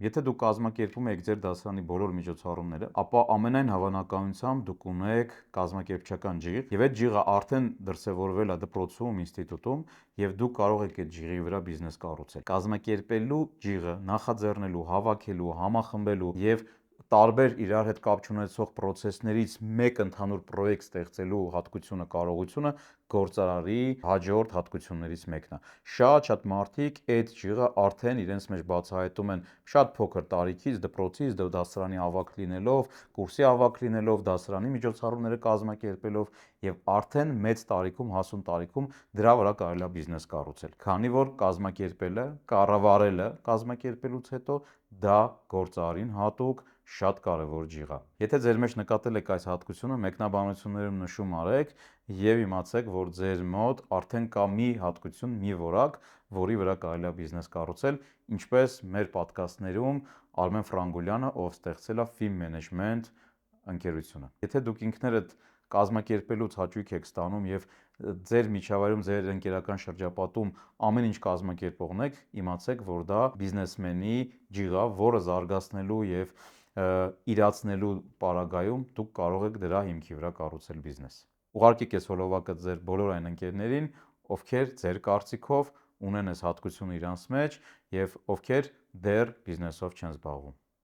Եթե դուք կազմակերպում եք ձեր դասարանի բոլոր միջոցառումները, ապա ամենայն հավանականությամբ դուք ունեք կազմակերպչական ջիղ, եւ այդ ջիղը արդեն դրսևորվել է դպրոցում, ինստիտուտում, եւ դուք կարող եք այդ ջիղի վրա բիզնես կառուցել։ Կազմակերպելու ջիղը, նախաձեռնելու, հավաքելու, համախմբելու եւ տարբեր իրար հետ կապ չունեցող process-ներից մեկ ընդհանուր պրոյեկտ ստեղծելու հատկությունը, կարողությունը գործարարի հաջորդ հատկություններից մեկն է։ Շատ մարդիկ այդ ջիղը արդեն իրենց մեջ բացահայտում են շատ փոքր տարիքից, դպրոցից, դասարանի ավագ լինելով, կուրսի ավագ լինելով, դասարանի միջոցառումները կազմակերպելով եւ արդեն մեծ տարիքում, հասուն տարիքում դրա վրա կարելի է բիզնես կառուցել։ Քանի որ կազմակերպելը, կառավարելը կազմակերպելուց հետո դա գործարարին հատուկ շատ կարևոր ջիղ է։ Եթե ձեր մեջ նկատել եք այս հատկությունը, մեկնաբանություններում նշում արեք եւ իմացեք, որ ձեր մոտ արդեն կա մի հատկություն, մի որակ, որի վրա կարելի է բիզնես կառուցել, ինչպես մեր պոդքասթներում Արմեն Ֆրանգուլյանը, ով ստեղծել է Fim Management ընկերությունը։ Եթե դուք ինքներդ կազմակերպելուց հաճույք եք ստանում եւ ձեր միջավայրում, ձեր ընկերական շրջապատում ամեն ինչ կազմակերպողն եք, իմացեք, որ դա բիզնեսմենի ջիղ է, որը զարգացնելու եւ իրացնելու պարագայում դուք կարող եք դրա հիմքի վրա կառուցել բիզնես։ Ուղարկեք այս հոլովակը ձեր բոլոր այն ընկերներին, ովքեր ձեր կարծիքով ունեն այս հատկությունը իրancs մեջ եւ ովքեր դեռ բիզնեսով չեն զբաղվում։